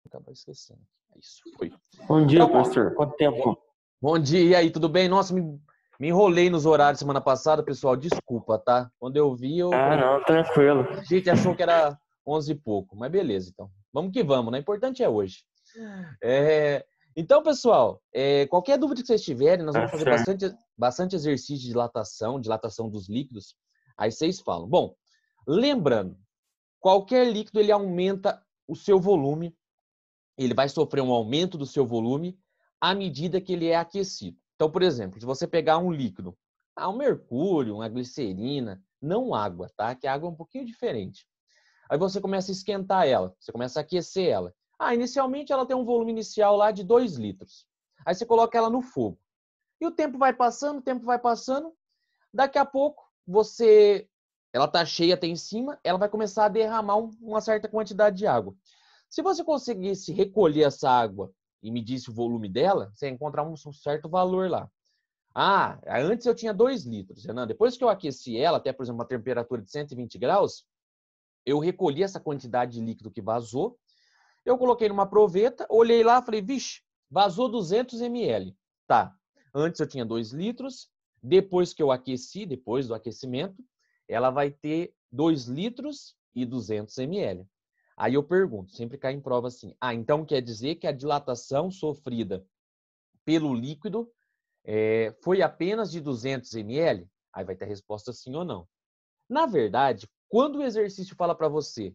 Acaba esquecendo. Isso, foi. Bom dia, Então, professor. Quanto tempo? bom dia, e aí, tudo bem? Nossa, me enrolei nos horários semana passada, pessoal, desculpa, tá? Quando eu vi, Ah, não, tranquilo. a gente achou que era 11 e pouco, mas beleza, então. Vamos que vamos, né? O importante é hoje. Então, pessoal, qualquer dúvida que vocês tiverem, nós Tá vamos fazer certo. bastante exercício de dilatação dos líquidos, aí vocês falam. Bom, lembrando, qualquer líquido, ele aumenta o seu volume, ele vai sofrer um aumento do seu volume à medida que ele é aquecido. Então, por exemplo, se você pegar um líquido, um mercúrio, uma glicerina, não água, tá? Que a água é um pouquinho diferente. Aí você começa a esquentar ela, você começa a aquecer ela. Inicialmente ela tem um volume inicial lá de 2 litros. Aí você coloca ela no fogo. E o tempo vai passando, daqui a pouco ela está cheia até em cima, ela vai começar a derramar uma certa quantidade de água. Se você conseguisse recolher essa água e medisse o volume dela, você ia encontrar um certo valor lá. Antes eu tinha 2 litros, Renan. Depois que eu aqueci ela, até por exemplo, uma temperatura de 120 graus, eu recolhi essa quantidade de líquido que vazou, eu coloquei numa proveta, olhei lá, falei, vixe, vazou 200 ml. Tá, antes eu tinha 2 litros, depois que eu aqueci, depois do aquecimento, ela vai ter 2 litros e 200 ml. Aí eu pergunto, sempre cai em prova assim, então quer dizer que a dilatação sofrida pelo líquido foi apenas de 200 ml? Aí vai ter a resposta sim ou não. Na verdade, quando o exercício fala para você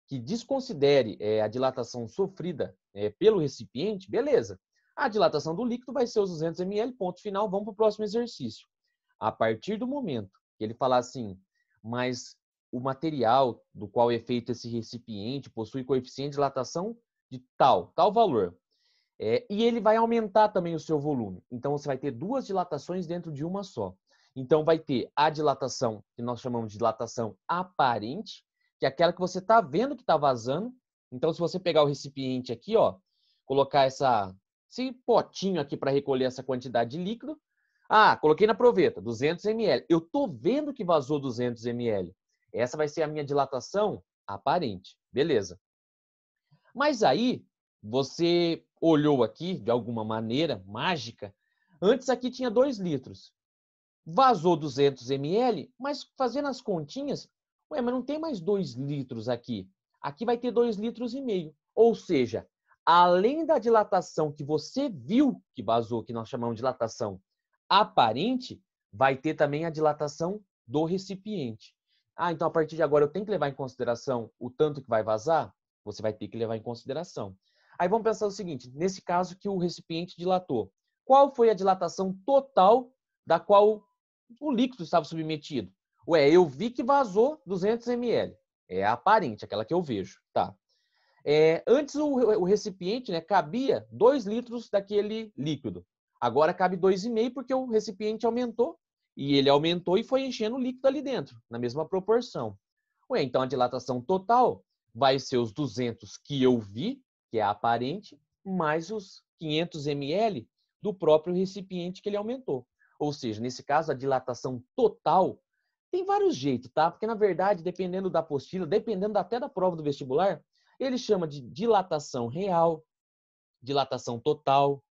que desconsidere a dilatação sofrida pelo recipiente, beleza. A dilatação do líquido vai ser os 200 ml, ponto final, vamos para o próximo exercício. A partir do momento que ele falar assim, mas o material do qual é feito esse recipiente possui coeficiente de dilatação de tal valor, e ele vai aumentar também o seu volume. Então, você vai ter 2 dilatações dentro de uma só. Então, vai ter a dilatação, que nós chamamos de dilatação aparente, que é aquela que você está vendo que está vazando. Então, se você pegar o recipiente aqui, ó, colocar esse potinho aqui para recolher essa quantidade de líquido. Coloquei na proveta, 200 ml. Eu estou vendo que vazou 200 ml. Essa vai ser a minha dilatação aparente. Beleza. Mas aí, você olhou aqui, de alguma maneira mágica, antes aqui tinha 2 litros. Vazou 200 ml, mas fazendo as continhas, mas não tem mais 2 litros aqui. Aqui vai ter 2 litros e meio. Ou seja, além da dilatação que você viu que vazou, que nós chamamos de dilatação aparente, vai ter também a dilatação do recipiente. Então a partir de agora eu tenho que levar em consideração o tanto que vai vazar? Você vai ter que levar em consideração. Aí vamos pensar o seguinte, nesse caso que o recipiente dilatou, qual foi a dilatação total da qual o líquido estava submetido? Eu vi que vazou 200 ml. É aparente, aquela que eu vejo. Tá. Antes o recipiente, né, cabia 2 litros daquele líquido. Agora cabe 2,5 porque o recipiente aumentou. E ele aumentou e foi enchendo o líquido ali dentro, na mesma proporção. Então a dilatação total vai ser os 200 que eu vi, que é aparente, mais os 500 ml do próprio recipiente que ele aumentou. Ou seja, nesse caso, a dilatação total tem vários jeitos, tá? Porque, na verdade, dependendo da apostila, dependendo até da prova do vestibular, ele chama de dilatação real, dilatação total,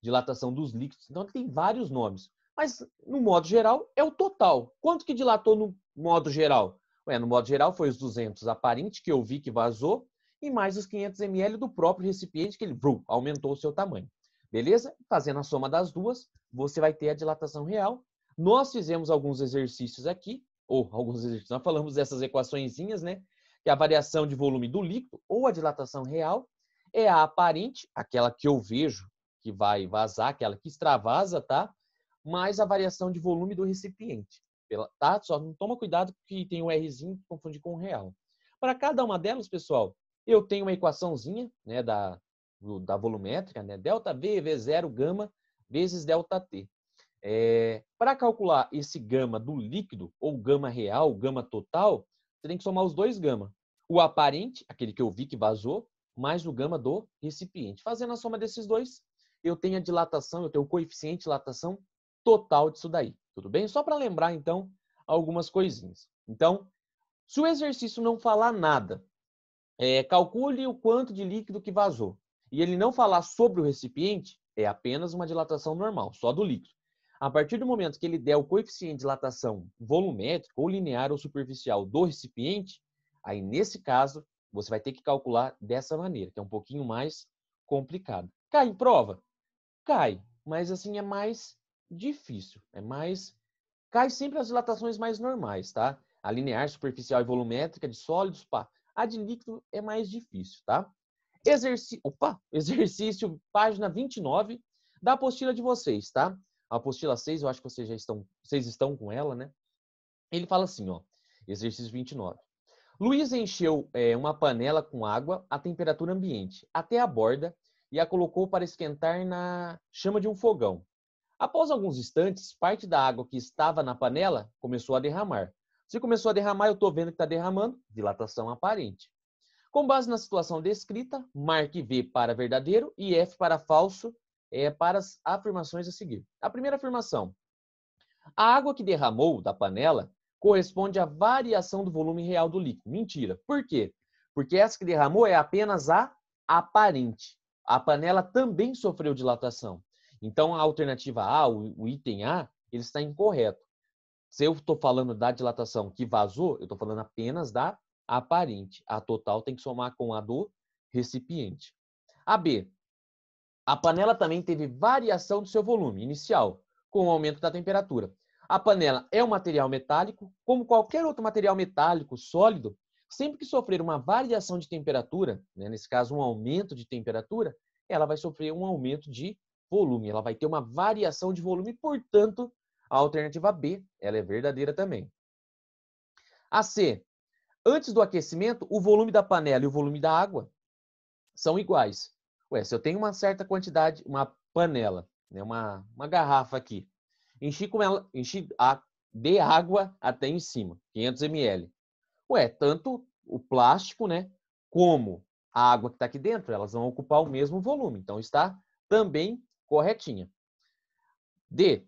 dilatação dos líquidos. Então, tem vários nomes. Mas, no modo geral, é o total. Quanto que dilatou no modo geral? No modo geral, foi os 200 aparente, que eu vi que vazou, e mais os 500 ml do próprio recipiente, que ele aumentou o seu tamanho. Beleza? Fazendo a soma das duas, você vai ter a dilatação real. Nós fizemos alguns exercícios aqui, nós falamos dessas equaçõezinhas, né? Que a variação de volume do líquido, ou a dilatação real, é a aparente, aquela que eu vejo que vai vazar, aquela que extravasa, tá? Mais a variação de volume do recipiente, tá? Só não toma cuidado porque tem um Rzinho que confunde com o real. Para cada uma delas, pessoal, eu tenho uma equaçãozinha, né, da volumétrica, né? Delta V vezes 0 gama vezes delta T. Para calcular esse gama do líquido, ou gama real, gama total, você tem que somar os 2 gama. O aparente, aquele que eu vi que vazou, mais o gama do recipiente. Fazendo a soma desses dois, eu tenho a dilatação, eu tenho o coeficiente de dilatação total disso daí. Tudo bem? Só para lembrar, então, algumas coisinhas. Então, se o exercício não falar nada, calcule o quanto de líquido que vazou. e ele não falar sobre o recipiente, é apenas uma dilatação normal, só do líquido. A partir do momento que ele der o coeficiente de dilatação volumétrico ou linear ou superficial do recipiente, aí nesse caso você vai ter que calcular dessa maneira, que é um pouquinho mais complicado. Cai em prova? Cai, mas assim é mais difícil, cai sempre as dilatações mais normais, tá? A linear, superficial e volumétrica de sólidos, pá. A de líquido é mais difícil, tá? Exercício, página 29 da apostila de vocês, tá? A apostila 6, eu acho que vocês estão com ela, né? Ele fala assim, ó, exercício 29. Luiz encheu uma panela com água à temperatura ambiente, até a borda, e a colocou para esquentar na chama de um fogão. Após alguns instantes, parte da água que estava na panela começou a derramar. Se começou a derramar, eu estou vendo que está derramando, dilatação aparente. Com base na situação descrita, marque V para verdadeiro e F para falso para as afirmações a seguir. A primeira afirmação. A água que derramou da panela corresponde à variação do volume real do líquido. Mentira. Por quê? Porque essa que derramou é apenas a aparente. A panela também sofreu dilatação. Então, a alternativa A, o item A, ele está incorreto. Se eu estou falando da dilatação que vazou, eu estou falando apenas da aparente. A total tem que somar com a do recipiente. A B. A panela também teve variação do seu volume inicial, com o aumento da temperatura. A panela é um material metálico, como qualquer outro material metálico sólido, sempre que sofrer uma variação de temperatura, né, nesse caso um aumento de temperatura, ela vai sofrer um aumento de volume, ela vai ter uma variação de volume, portanto, a alternativa B, ela é verdadeira também. A C. Antes do aquecimento, o volume da panela e o volume da água são iguais. Ué, se eu tenho uma certa quantidade, uma panela, né, uma garrafa aqui, enchi de água até em cima, 500 ml. Ué, tanto o plástico, né, como a água que está aqui dentro, elas vão ocupar o mesmo volume. Então, está também corretinha. D.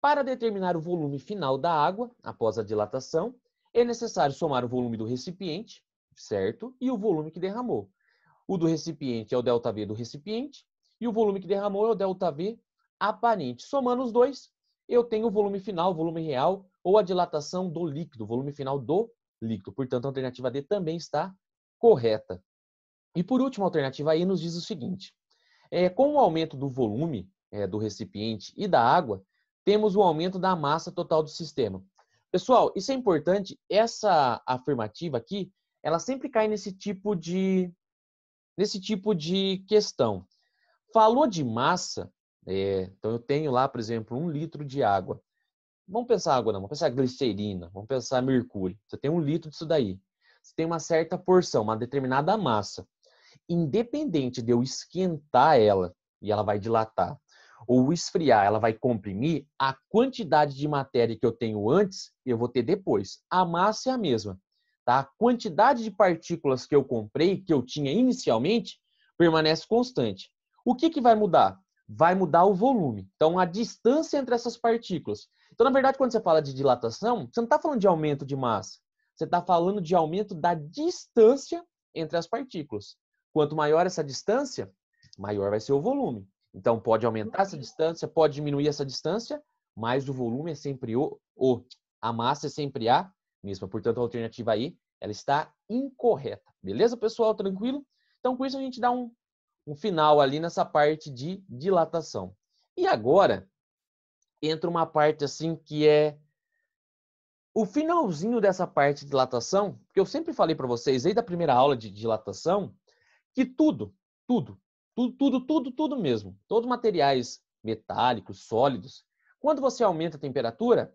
Para determinar o volume final da água, após a dilatação, é necessário somar o volume do recipiente, certo? E o volume que derramou. O do recipiente é o ΔV do recipiente e o volume que derramou é o ΔV aparente. Somando os dois, eu tenho o volume final, o volume real, ou a dilatação do líquido, o volume final do líquido. Portanto, a alternativa D também está correta. E por último, a alternativa E nos diz o seguinte. Com o aumento do volume do recipiente e da água, temos o aumento da massa total do sistema. Pessoal, isso é importante. Essa afirmativa aqui, ela sempre cai nesse tipo de questão. Falou de massa, então eu tenho lá, por exemplo, 1 litro de água. Vamos pensar água não, vamos pensar glicerina, vamos pensar mercúrio. Você tem 1 litro disso daí. Você tem uma certa porção, uma determinada massa. Independente de eu esquentar ela, e ela vai dilatar, ou esfriar, ela vai comprimir, a quantidade de matéria que eu tenho antes, eu vou ter depois. A massa é a mesma. Tá? A quantidade de partículas que eu comprei, que eu tinha inicialmente, permanece constante. O que vai mudar? Vai mudar o volume. Então, a distância entre essas partículas. Então, na verdade, quando você fala de dilatação, você não está falando de aumento de massa. Você está falando de aumento da distância entre as partículas. Quanto maior essa distância, maior vai ser o volume. Então, pode aumentar essa distância, pode diminuir essa distância, mas o volume é sempre a massa é sempre a mesma. Portanto, a alternativa aí, ela está incorreta. Beleza, pessoal? Tranquilo? Então, com isso, a gente dá um final ali nessa parte de dilatação. E agora, entra uma parte assim que é o finalzinho dessa parte de dilatação, porque eu sempre falei para vocês, aí da primeira aula de dilatação, que tudo mesmo, todos os materiais metálicos, sólidos, quando você aumenta a temperatura,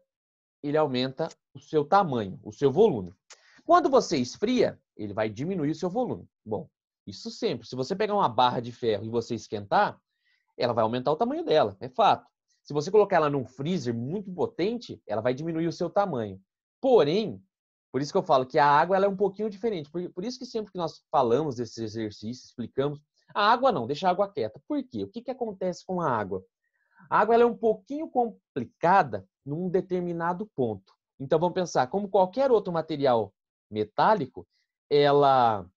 ele aumenta o seu tamanho, o seu volume. Quando você esfria, ele vai diminuir o seu volume. Bom, isso sempre. Se você pegar uma barra de ferro e você esquentar, ela vai aumentar o tamanho dela, é fato. Se você colocar ela num freezer muito potente, ela vai diminuir o seu tamanho. Porém, por isso que eu falo que a água ela é um pouquinho diferente. Por isso que sempre que nós falamos desses exercícios, explicamos, a água não, deixa a água quieta. Por quê? O que acontece com a água? A água ela é um pouquinho complicada num determinado ponto. Então, vamos pensar, como qualquer outro material metálico, ela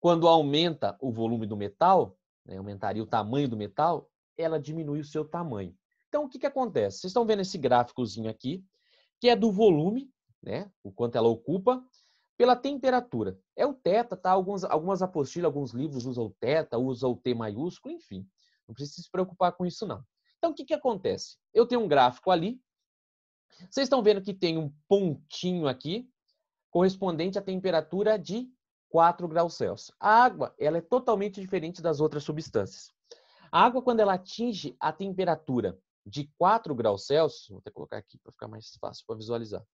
Quando aumenta o volume do metal, né, aumentaria o tamanho do metal, ela diminui o seu tamanho. Então, o que acontece? Vocês estão vendo esse gráficozinho aqui, que é do volume, né, o quanto ela ocupa, pela temperatura. É o θ, tá? Algumas apostilas, alguns livros usam o θ, usam o T maiúsculo, enfim. Não precisa se preocupar com isso, não. Então, o que acontece? Eu tenho um gráfico ali. Vocês estão vendo que tem um pontinho aqui, correspondente à temperatura de 4 graus Celsius. A água, ela é totalmente diferente das outras substâncias. A água, quando ela atinge a temperatura de 4 graus Celsius, vou até colocar aqui para ficar mais fácil para visualizar.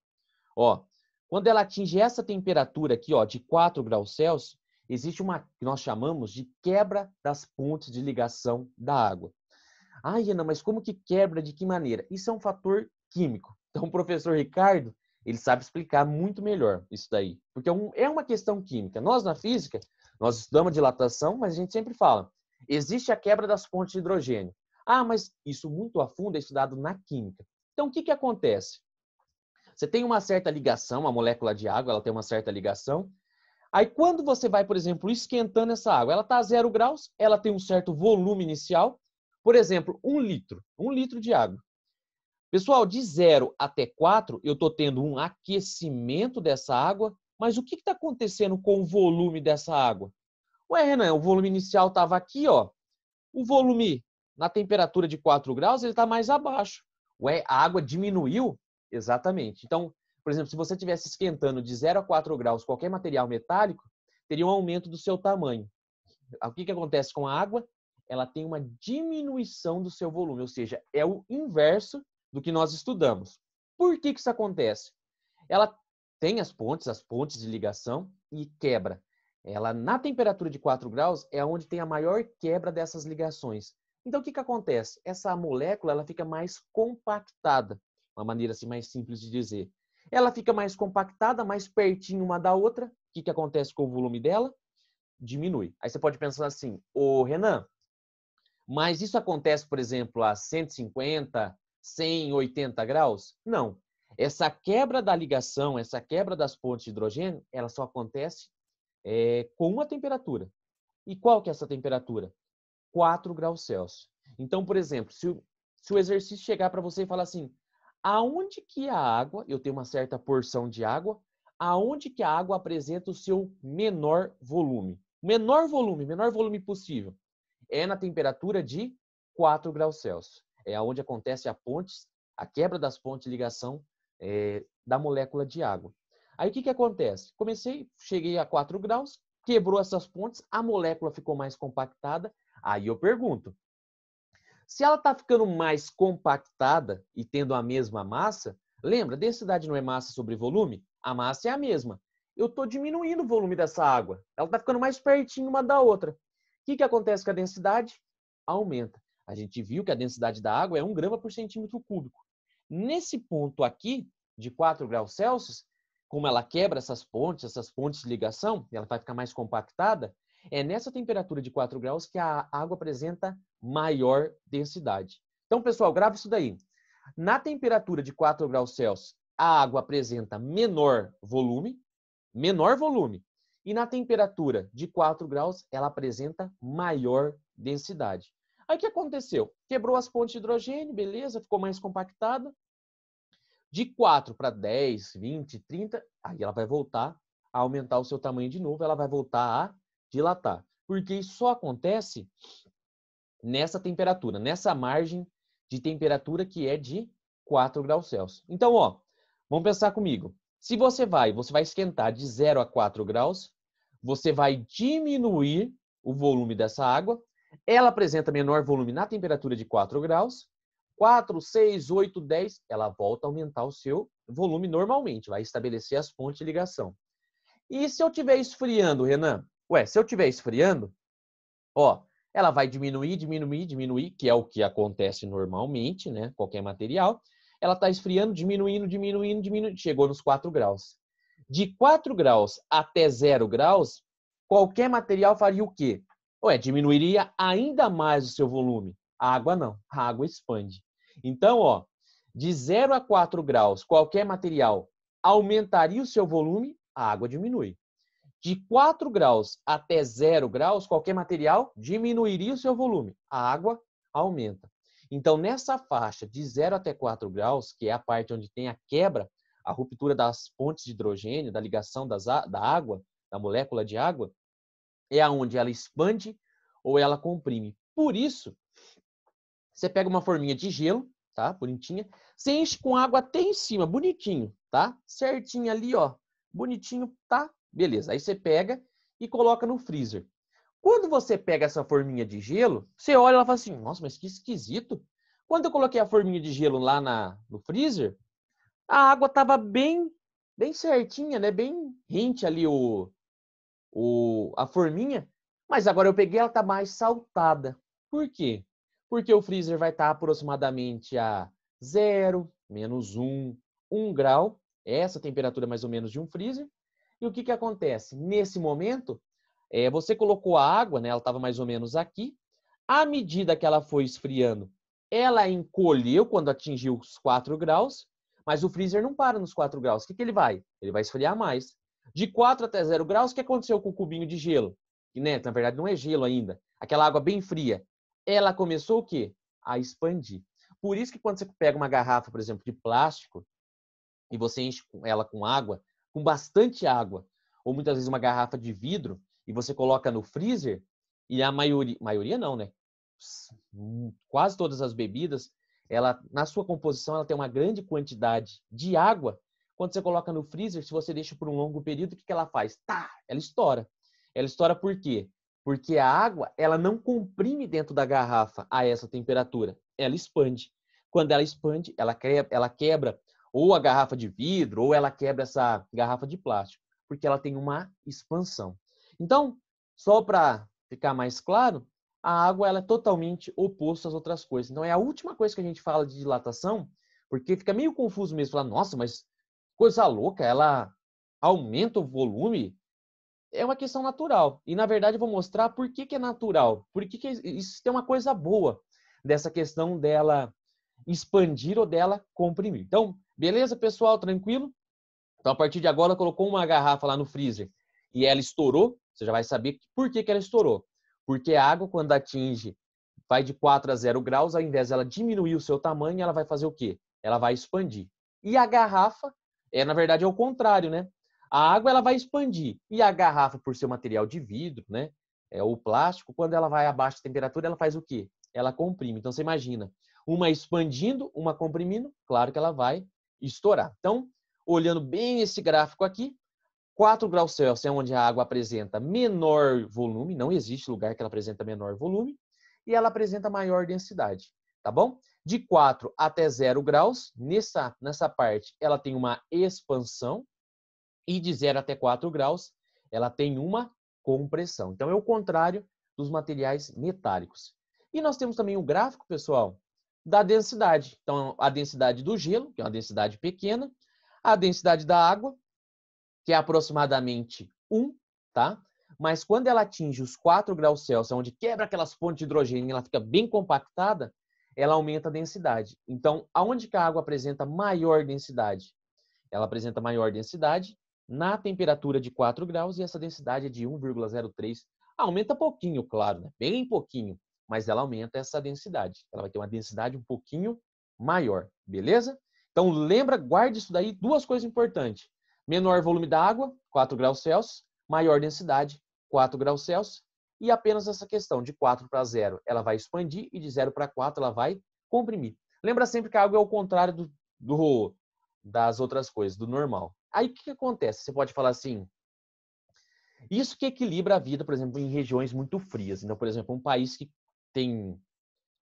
Ó, quando ela atinge essa temperatura aqui, ó, de 4 graus Celsius, existe uma que nós chamamos de quebra das pontes de ligação da água. Ah, Renan, mas como que quebra? De que maneira? Isso é um fator químico. Então, o professor Ricardo, ele sabe explicar muito melhor isso daí. Porque é uma questão química. Nós, na física, nós estudamos dilatação, mas a gente sempre fala, existe a quebra das pontes de hidrogênio. Ah, mas isso muito a fundo é estudado na química. Então, o que acontece? Você tem uma certa ligação, a molécula de água, ela tem uma certa ligação. Aí, quando você vai, por exemplo, esquentando essa água, ela está a 0 graus, ela tem um certo volume inicial. Por exemplo, 1 litro de água. Pessoal, de 0 até 4, eu estou tendo um aquecimento dessa água, mas o que está acontecendo com o volume dessa água? Ué, Renan, o volume inicial estava aqui, ó. O volume na temperatura de 4 graus, ele está mais abaixo. Ué, a água diminuiu? Exatamente. Então, por exemplo, se você estivesse esquentando de 0 a 4 graus qualquer material metálico, teria um aumento do seu tamanho. O que acontece com a água? Ela tem uma diminuição do seu volume, ou seja, é o inverso do que nós estudamos. Por que isso acontece? Ela tem as pontes de ligação e quebra. Ela, na temperatura de 4 graus, é onde tem a maior quebra dessas ligações. Então, o que acontece? Essa molécula ela fica mais compactada, uma maneira assim mais simples de dizer. Ela fica mais compactada, mais pertinho uma da outra. O que acontece com o volume dela? Diminui. Aí você pode pensar assim, ô Renan, mas isso acontece, por exemplo, a 150, 180 graus? Não. Essa quebra da ligação, essa quebra das pontes de hidrogênio, ela só acontece com uma temperatura. E qual que é essa temperatura? 4 graus Celsius. Então, por exemplo, se o exercício chegar para você e falar assim, aonde que a água, eu tenho uma certa porção de água, aonde que a água apresenta o seu menor volume? Menor volume possível. É na temperatura de 4 graus Celsius. É onde acontece a quebra das pontes de ligação da molécula de água. Aí o que acontece? Cheguei a 4 graus, quebrou essas pontes, a molécula ficou mais compactada. Aí eu pergunto, se ela está ficando mais compactada e tendo a mesma massa, lembra, densidade não é massa sobre volume? A massa é a mesma. Eu estou diminuindo o volume dessa água. Ela está ficando mais pertinho uma da outra. O que acontece com a densidade? Aumenta. A gente viu que a densidade da água é 1 grama por centímetro cúbico. Nesse ponto aqui, de 4 graus Celsius, como ela quebra essas pontes de ligação, ela vai ficar mais compactada, é nessa temperatura de 4 graus que a água apresenta maior densidade. Então, pessoal, grava isso daí. Na temperatura de 4 graus Celsius, a água apresenta menor volume, e na temperatura de 4 graus, ela apresenta maior densidade. Aí o que aconteceu? Quebrou as pontes de hidrogênio, beleza, ficou mais compactada. De 4 para 10, 20, 30, aí ela vai voltar a aumentar o seu tamanho de novo, ela vai voltar a dilatar. Porque isso só acontece nessa temperatura, nessa margem de temperatura que é de 4 graus Celsius. Então, ó, vamos pensar comigo. Se você vai esquentar de 0 a 4 graus, você vai diminuir o volume dessa água. Ela apresenta menor volume na temperatura de 4 graus. 4, 6, 8, 10, ela volta a aumentar o seu volume normalmente, vai estabelecer as pontes de ligação. E se eu estiver esfriando, Renan? Ué, se eu estiver esfriando, ó, ela vai diminuir, que é o que acontece normalmente, né? Qualquer material. Ela está esfriando, diminuindo, chegou nos 4 graus. De 4 graus até 0 graus, qualquer material faria o quê? Ué, diminuiria ainda mais o seu volume. A água não, a água expande. Então, ó, de 0 a 4 graus, qualquer material aumentaria o seu volume, a água diminui. De 4 graus até 0 graus, qualquer material diminuiria o seu volume. A água aumenta. Então, nessa faixa de 0 até 4 graus, que é a parte onde tem a quebra, a ruptura das pontes de hidrogênio, da ligação da água, da molécula de água, é onde ela expande ou ela comprime. Por isso, você pega uma forminha de gelo, tá? Bonitinha. Você enche com água até em cima, bonitinho, tá? Certinho ali, ó. Bonitinho, tá? Beleza. Aí você pega e coloca no freezer. Quando você pega essa forminha de gelo, você olha e ela fala assim, nossa, mas que esquisito. Quando eu coloquei a forminha de gelo lá no freezer, a água tava bem certinha, né? Bem rente ali a forminha. Mas agora eu peguei, ela tá mais saltada. Por quê? Porque o freezer vai estar aproximadamente a 0, -1, 1 grau. Essa temperatura mais ou menos de um freezer. E o que acontece? Nesse momento, você colocou a água, né? Ela estava mais ou menos aqui. À medida que ela foi esfriando, ela encolheu quando atingiu os 4 graus. Mas o freezer não para nos 4 graus. O que ele vai? Ele vai esfriar mais. De 4 até 0 graus, o que aconteceu com o cubinho de gelo? Que, né, na verdade, não é gelo ainda. Aquela água bem fria. Ela começou o quê? A expandir. Por isso que quando você pega uma garrafa, por exemplo, de plástico, e você enche ela com água, com bastante água, ou muitas vezes uma garrafa de vidro, e você coloca no freezer, e a maioria não, né? Quase todas as bebidas, ela, na sua composição, ela tem uma grande quantidade de água. Quando você coloca no freezer, se você deixa por um longo período, o que ela faz? Tá, ela estoura. Ela estoura por quê? Porque a água, ela não comprime dentro da garrafa a essa temperatura. Ela expande. Quando ela expande, ela quebra ou a garrafa de vidro, ou ela quebra essa garrafa de plástico, porque ela tem uma expansão. Então, só para ficar mais claro, a água ela é totalmente oposta às outras coisas. Então, é a última coisa que a gente fala de dilatação, porque fica meio confuso mesmo, falar, nossa, mas coisa louca, ela aumenta o volume? É uma questão natural. E, na verdade, eu vou mostrar por que é natural. Por que isso tem uma coisa boa dessa questão dela expandir ou dela comprimir. Então, beleza, pessoal? Tranquilo? Então, a partir de agora, colocou uma garrafa lá no freezer e ela estourou, você já vai saber por que ela estourou. Porque a água, quando atinge, vai de 4 a 0 graus, ao invés dela diminuir o seu tamanho, ela vai fazer o quê? Ela vai expandir. E a garrafa, na verdade, é o contrário, né? A água, ela vai expandir. E a garrafa, por ser material de vidro, né? O plástico, quando ela vai abaixo da temperatura, ela faz o quê? Ela comprime. Então, você imagina, uma expandindo, uma comprimindo, claro que ela vai estourar. Então, olhando bem esse gráfico aqui, 4 graus Celsius é onde a água apresenta menor volume, não existe lugar que ela apresenta menor volume, e ela apresenta maior densidade, tá bom? De 4 até 0 graus, nessa parte, ela tem uma expansão, e de 0 até 4 graus, ela tem uma compressão. Então, é o contrário dos materiais metálicos. E nós temos também o gráfico, pessoal, da densidade. Então, a densidade do gelo, que é uma densidade pequena, a densidade da água, que é aproximadamente 1, tá? Mas quando ela atinge os 4 graus Celsius, onde quebra aquelas pontes de hidrogênio e ela fica bem compactada, ela aumenta a densidade. Então, aonde que a água apresenta maior densidade? Ela apresenta maior densidade na temperatura de 4 graus e essa densidade é de 1,03. Aumenta pouquinho, claro, né? Bem pouquinho, mas ela aumenta essa densidade. Ela vai ter uma densidade um pouquinho maior, beleza? Então, lembra, guarde isso daí, duas coisas importantes. Menor volume da água, 4 graus Celsius, maior densidade, 4 graus Celsius, e apenas essa questão de 4 para 0, ela vai expandir e de 0 para 4 ela vai comprimir. Lembra sempre que a água é o contrário das outras coisas, do normal. Aí o que acontece? Você pode falar assim, isso que equilibra a vida, por exemplo, em regiões muito frias. Então, por exemplo, um país que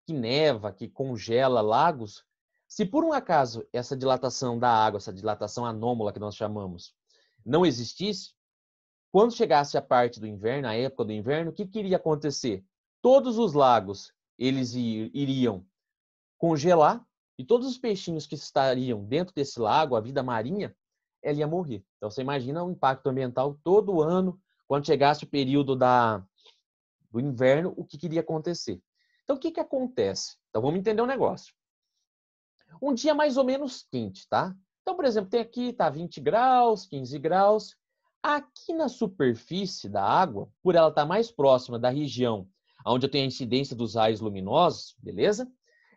neva, que congela lagos, se por um acaso essa dilatação da água, essa dilatação anômala que nós chamamos, não existisse, quando chegasse a parte do inverno, a época do inverno, o que iria acontecer? Todos os lagos, eles iriam congelar e todos os peixinhos que estariam dentro desse lago, a vida marinha, ela ia morrer. Então, você imagina o impacto ambiental todo ano, quando chegasse o período do inverno, o que iria acontecer. Então, o que acontece? Então, vamos entender um negócio. Um dia mais ou menos quente, tá? Então, por exemplo, tem aqui, tá 20 graus, 15 graus. Aqui na superfície da água, por ela estar mais próxima da região onde eu tenho a incidência dos raios luminosos, beleza?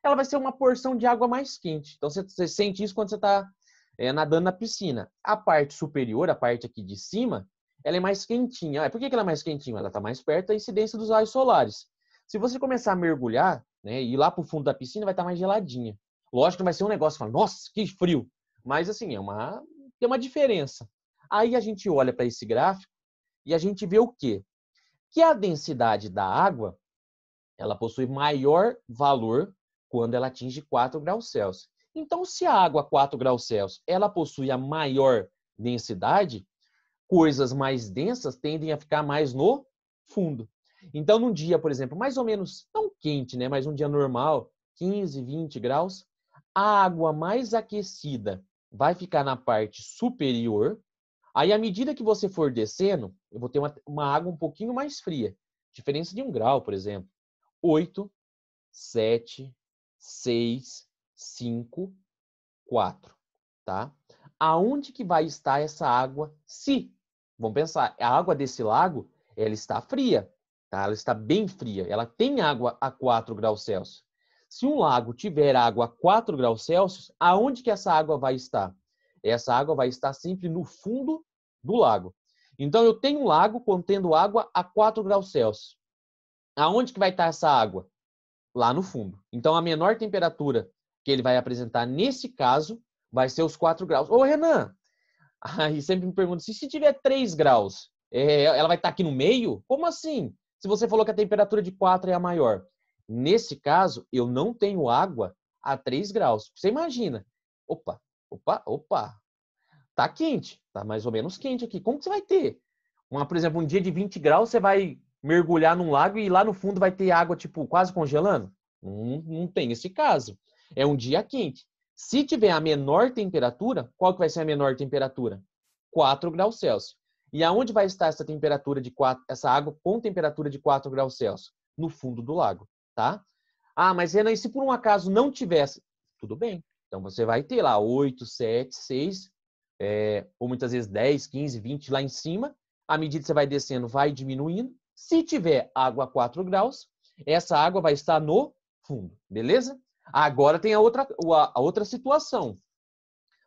Ela vai ser uma porção de água mais quente. Então, você sente isso quando você está nadando na piscina. A parte superior, a parte aqui de cima, ela é mais quentinha. Por que ela é mais quentinha? Ela está mais perto da incidência dos raios solares. Se você começar a mergulhar, né, e ir lá para o fundo da piscina, vai estar mais geladinha. Lógico que não vai ser um negócio, fala, nossa, que frio. Mas, assim, tem uma diferença. Aí a gente olha para esse gráfico e a gente vê o quê? Que a densidade da água, ela possui maior valor quando ela atinge 4 graus Celsius. Então, se a água a 4 graus Celsius, ela possui a maior densidade, coisas mais densas tendem a ficar mais no fundo. Então, num dia, por exemplo, mais ou menos, não quente, né, mas um dia normal, 15, 20 graus, a água mais aquecida vai ficar na parte superior. Aí, à medida que você for descendo, eu vou ter uma água um pouquinho mais fria. Diferença de 1 grau, por exemplo. 8, 7, 6, 5, 4. Tá? Aonde que vai estar essa água se? Vamos pensar, a água desse lago, ela está fria. Tá? Ela está bem fria. Ela tem água a 4 graus Celsius. Se um lago tiver água a 4 graus Celsius, aonde que essa água vai estar? Essa água vai estar sempre no fundo do lago. Então, eu tenho um lago contendo água a 4 graus Celsius. Aonde que vai estar essa água? Lá no fundo. Então, a menor temperatura que ele vai apresentar nesse caso vai ser os 4 graus. Ô, Renan, aí sempre me pergunta assim, se tiver 3 graus, ela vai estar aqui no meio? Como assim? Se você falou que a temperatura de 4 é a maior. Nesse caso, eu não tenho água a 3 graus. Você imagina. Opa, opa, opa. Tá quente, tá mais ou menos quente aqui. Como que você vai ter? Por exemplo, um dia de 20 graus, você vai mergulhar num lago e lá no fundo vai ter água, tipo, quase congelando? Não tem esse caso. É um dia quente. Se tiver a menor temperatura, qual que vai ser a menor temperatura? 4 graus Celsius. E aonde vai estar essa temperatura essa água com temperatura de 4 graus Celsius? No fundo do lago, tá? Ah, mas Renan, e se por um acaso não tivesse? Tudo bem. Então você vai ter lá 8, 7, 6, ou muitas vezes 10, 15, 20 lá em cima. À medida que você vai descendo, vai diminuindo. Se tiver água a 4 graus, essa água vai estar no fundo, beleza? Agora tem a outra situação.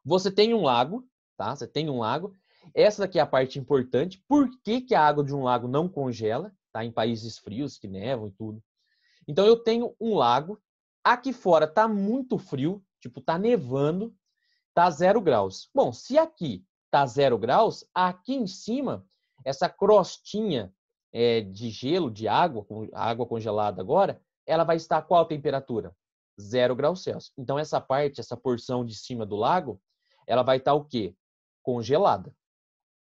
Você tem um lago, tá? Você tem um lago. Essa daqui é a parte importante. Por que que a água de um lago não congela? Tá? Em países frios, que nevam e tudo. Então, eu tenho um lago. Aqui fora tá muito frio, tipo, tá nevando, tá 0 graus. Bom, se aqui tá 0 graus, aqui em cima, essa crostinha de gelo, de água, água congelada agora, ela vai estar a qual temperatura? 0 graus Celsius. Então, essa parte, essa porção de cima do lago, ela vai estar o quê? Congelada.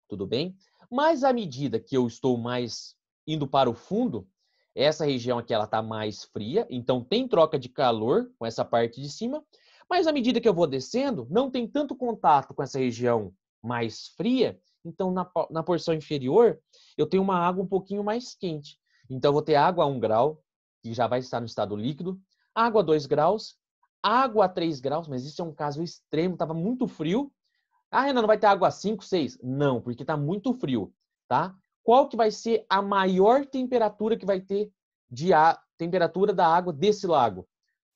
Tudo bem? Mas à medida que eu estou mais indo para o fundo, essa região aqui ela está mais fria, então tem troca de calor com essa parte de cima, mas à medida que eu vou descendo, não tem tanto contato com essa região mais fria, então na porção inferior eu tenho uma água um pouquinho mais quente. Então eu vou ter água a 1 grau, que já vai estar no estado líquido, água a 2 graus, água a 3 graus, mas isso é um caso extremo, estava muito frio. Ah, Renan, não vai ter água a 5, 6? Não, porque está muito frio, tá? Qual que vai ser a maior temperatura que vai ter temperatura da água desse lago?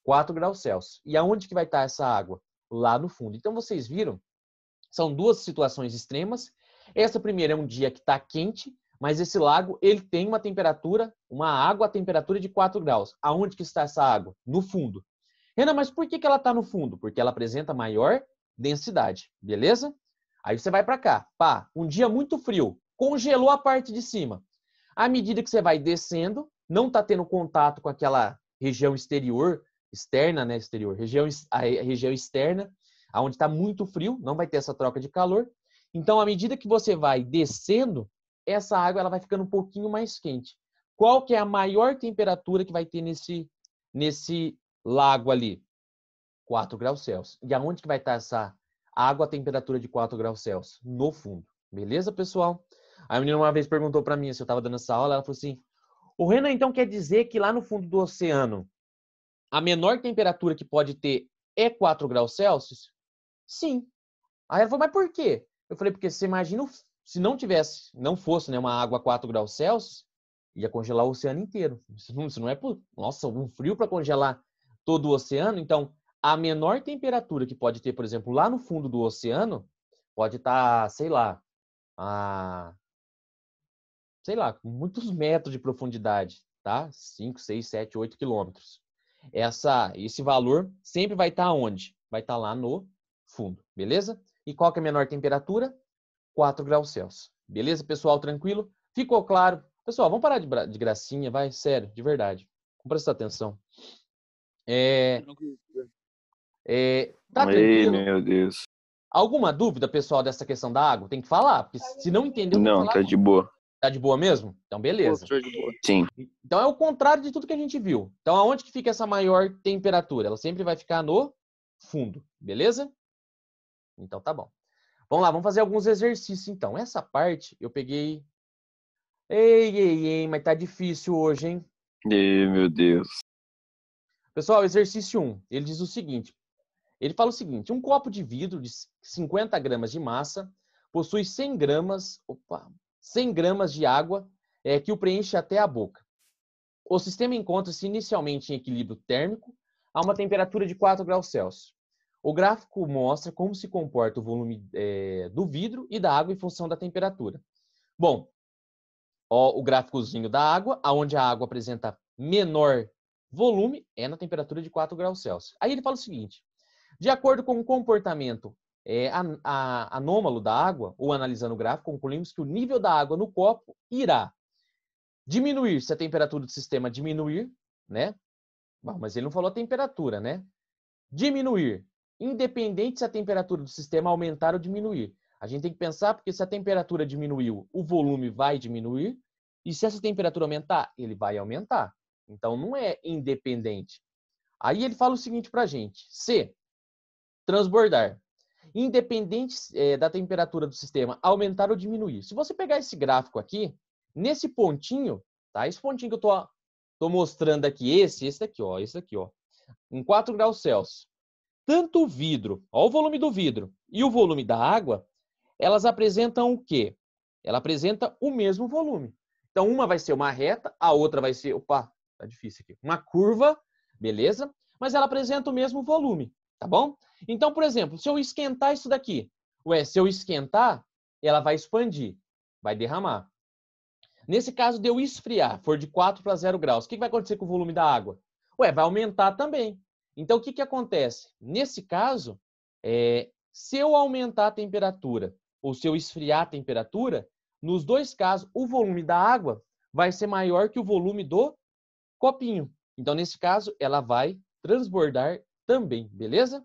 4 graus Celsius. E aonde que vai estar essa água? Lá no fundo. Então, vocês viram? São duas situações extremas. Essa primeira é um dia que está quente, mas esse lago ele tem uma água a temperatura de 4 graus. Aonde que está essa água? No fundo. Renan, mas por que ela está no fundo? Porque ela apresenta maior densidade, beleza? Aí você vai para cá. Pá, um dia muito frio, congelou a parte de cima. À medida que você vai descendo, não está tendo contato com aquela região externa, né? A região externa, onde está muito frio, não vai ter essa troca de calor. Então, à medida que você vai descendo, essa água ela vai ficando um pouquinho mais quente. Qual que é a maior temperatura que vai ter nesse lago ali? 4 graus Celsius. E aonde que vai estar essa água a temperatura de 4 graus Celsius? No fundo. Beleza, pessoal? Aí a menina uma vez perguntou para mim se eu estava dando essa aula, ela falou assim, o Renan, então quer dizer que lá no fundo do oceano, a menor temperatura que pode ter é 4 graus Celsius? Sim. Aí ela falou, mas por quê? Eu falei, porque você imagina se não fosse, né, uma água a 4 graus Celsius, ia congelar o oceano inteiro. Isso não é nossa, um frio para congelar todo o oceano. Então, a menor temperatura que pode ter, por exemplo, lá no fundo do oceano, pode estar, sei lá, com muitos metros de profundidade, tá? 5, 6, 7, 8 quilômetros. Esse valor sempre vai estar onde? Vai estar lá no fundo, beleza? E qual que é a menor temperatura? 4 graus Celsius. Beleza, pessoal? Tranquilo? Ficou claro? Pessoal, vamos parar de gracinha, vai? Sério, de verdade. Vamos prestar atenção. Tá Ei, tranquilo? meu Deus. Alguma dúvida, pessoal, dessa questão da água? Tem que falar, porque se não entendeu, tem que Não, falar. tá de boa. Tá de boa mesmo? Então, beleza. Sim. Então, é o contrário de tudo que a gente viu. Então, aonde que fica essa maior temperatura? Ela sempre vai ficar no fundo, beleza? Então, tá bom. Vamos lá, vamos fazer alguns exercícios, então. Essa parte, eu peguei... Ei, mas tá difícil hoje, hein? Ei, meu Deus. Pessoal, exercício 1, ele diz o seguinte. Ele fala o seguinte, um copo de vidro de 50 gramas de massa possui 100 gramas de água que o preenche até a boca. O sistema encontra-se inicialmente em equilíbrio térmico a uma temperatura de 4 graus Celsius. O gráfico mostra como se comporta o volume do vidro e da água em função da temperatura. Bom, o gráficozinho da água, onde a água apresenta menor volume, é na temperatura de 4 graus Celsius. Aí ele fala o seguinte, de acordo com o comportamento anômalo da água, ou analisando o gráfico, concluímos que o nível da água no copo irá diminuir se a temperatura do sistema diminuir, né? Bom, mas ele não falou a temperatura, né? Diminuir, independente se a temperatura do sistema aumentar ou diminuir. A gente tem que pensar, porque se a temperatura diminuiu, o volume vai diminuir, e se essa temperatura aumentar, ele vai aumentar. Então, não é independente. Aí ele fala o seguinte para a gente, se transbordar, independente da temperatura do sistema aumentar ou diminuir. Se você pegar esse gráfico aqui, nesse pontinho, tá? Esse pontinho que eu tô mostrando aqui, esse daqui, ó, em 4 graus Celsius. Tanto o vidro, ó o volume do vidro, e o volume da água, elas apresentam o quê? Ela apresenta o mesmo volume. Então, uma vai ser uma reta, a outra vai ser, tá difícil aqui, uma curva, beleza? Mas ela apresenta o mesmo volume, tá bom? Então, por exemplo, se eu esquentar isso daqui, se eu esquentar, ela vai expandir, vai derramar. Nesse caso de eu esfriar, for de 4 para 0 graus, o que vai acontecer com o volume da água? Vai aumentar também. Então, o que acontece? Nesse caso, se eu aumentar a temperatura ou se eu esfriar a temperatura, nos dois casos, o volume da água vai ser maior que o volume do copinho. Então, nesse caso, ela vai transbordar também, beleza?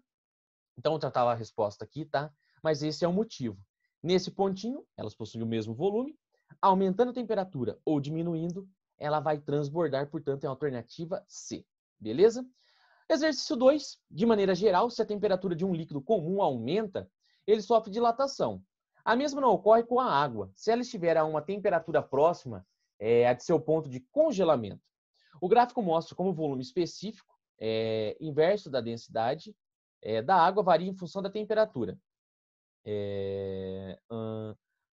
Então, já estava a resposta aqui, tá? Mas esse é o motivo. Nesse pontinho, elas possuem o mesmo volume. Aumentando a temperatura ou diminuindo, ela vai transbordar, portanto, é a alternativa C. Beleza? Exercício 2. De maneira geral, se a temperatura de um líquido comum aumenta, ele sofre dilatação. A mesma não ocorre com a água, se ela estiver a uma temperatura próxima a de seu ponto de congelamento. O gráfico mostra como o volume específico, inverso da densidade, da água varia em função da temperatura.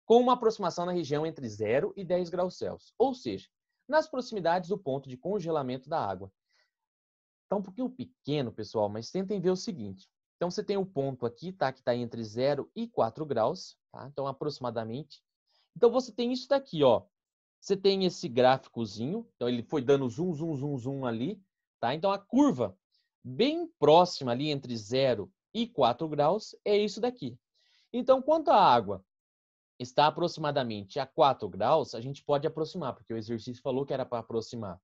Com uma aproximação na região entre 0 e 10 graus Celsius, ou seja, nas proximidades do ponto de congelamento da água. Está um pouquinho pequeno, pessoal, mas tentem ver o seguinte. Então, você tem o ponto aqui, tá? Que está entre 0 e 4 graus, tá? Então, aproximadamente. Então, você tem isso daqui, ó. Você tem esse gráficozinho, então ele foi dando zoom ali, tá? Então, a curva bem próxima ali entre 0 e 4 graus é isso daqui. Então, quando a água está aproximadamente a 4 graus, a gente pode aproximar, porque o exercício falou que era para aproximar.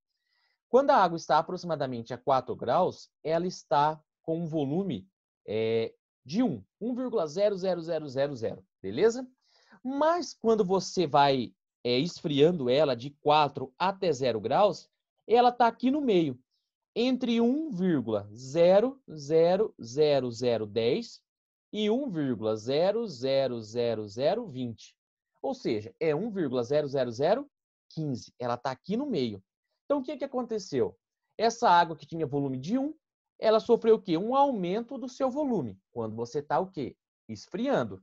Quando a água está aproximadamente a 4 graus, ela está com um volume de 1,00000, beleza? Mas quando você vai esfriando ela de 4 até 0 graus, ela está aqui no meio, entre 1,00010 e 1,00020. Ou seja, é 1,00015. Ela está aqui no meio. Então, o que aconteceu? Essa água que tinha volume de 1, ela sofreu o quê? Um aumento do seu volume, quando você está o quê? Esfriando.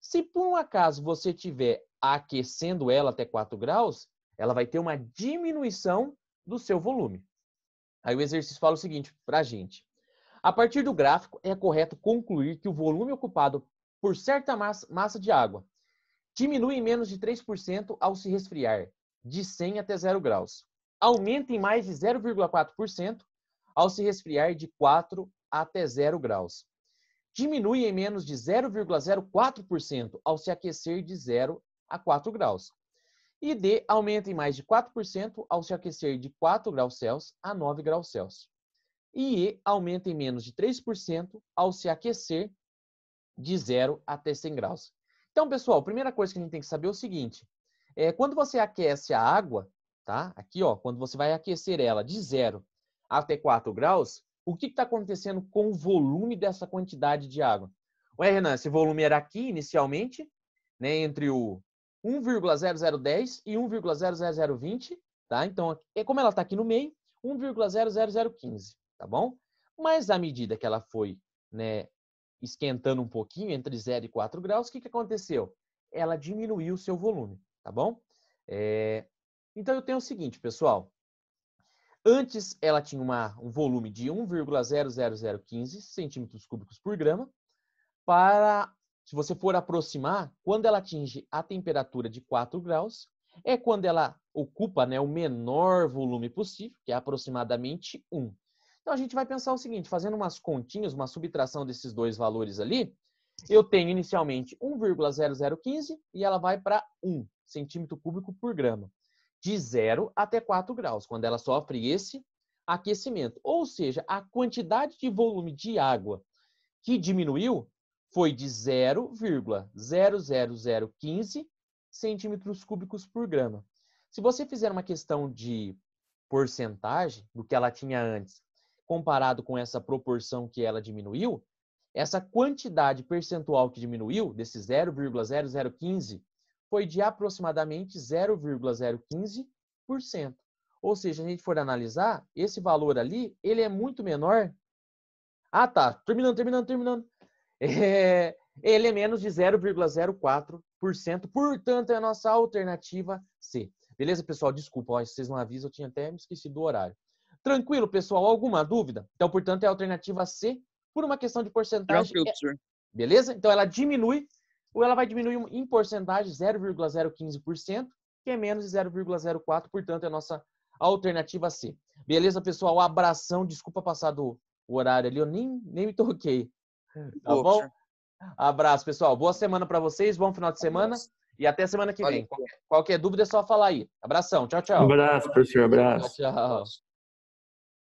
Se por um acaso você tiver aquecendo ela até 4 graus, ela vai ter uma diminuição do seu volume. Aí o exercício fala o seguinte para a gente. A partir do gráfico, é correto concluir que o volume ocupado por certa massa de água diminui em menos de 3% ao se resfriar, de 100 até 0 graus. Aumenta em mais de 0,4% ao se resfriar de 4 até 0 graus. Diminui em menos de 0,04% ao se aquecer de 0 a 4 graus. E D aumenta em mais de 4% ao se aquecer de 4 graus Celsius a 9 graus Celsius. E E aumenta em menos de 3% ao se aquecer de 0 até 100 graus. Então, pessoal, a primeira coisa que a gente tem que saber é o seguinte. Quando você aquece a água, tá? Aqui, ó, quando você vai aquecer ela de 0 até 4 graus, o que está acontecendo com o volume dessa quantidade de água? Ué, Renan, esse volume era aqui inicialmente, né, entre o 1,0010 e 1,00020, tá? Então, como ela está aqui no meio, 1,00015, tá bom? Mas à medida que ela foi, né, esquentando um pouquinho, entre 0 e 4 graus, o que aconteceu? Ela diminuiu o seu volume, tá bom? Então, eu tenho o seguinte, pessoal. Antes, ela tinha um volume de 1,00015 centímetros cúbicos por grama. Se você for aproximar, quando ela atinge a temperatura de 4 graus, é quando ela ocupa, né, o menor volume possível, que é aproximadamente 1. Então, a gente vai pensar o seguinte, fazendo umas continhas, uma subtração desses dois valores ali, eu tenho inicialmente 1,0015 e ela vai para 1 centímetro cúbico por grama, de 0 até 4 graus, quando ela sofre esse aquecimento. Ou seja, a quantidade de volume de água que diminuiu foi de 0,00015 centímetros cúbicos por grama. Se você fizer uma questão de porcentagem do que ela tinha antes, comparado com essa proporção que ela diminuiu, essa quantidade percentual que diminuiu, desse 0,0015, foi de aproximadamente 0,015%. Ou seja, se a gente for analisar, esse valor ali, ele é muito menor. Ah, tá. Terminando. Ele é menos de 0,04%. Portanto, é a nossa alternativa C. Beleza, pessoal? Desculpa, ó, se vocês não avisam, eu tinha até me esquecido do horário. Tranquilo, pessoal? Alguma dúvida? Então, portanto, é a alternativa C por uma questão de porcentagem. Tranquilo, senhor. Beleza? Então, ela diminui, ou ela vai diminuir em porcentagem 0,015%, que é menos de 0,04%, portanto, é a nossa alternativa C. Beleza, pessoal? Abração. Desculpa passar do horário ali, eu nem me toquei. Tá bom? Senhor. Abraço, pessoal. Boa semana para vocês, bom final de semana e até semana que vem. Qualquer dúvida é só falar aí. Abração. Tchau, tchau. Abraço, professor. Abraço. Tchau.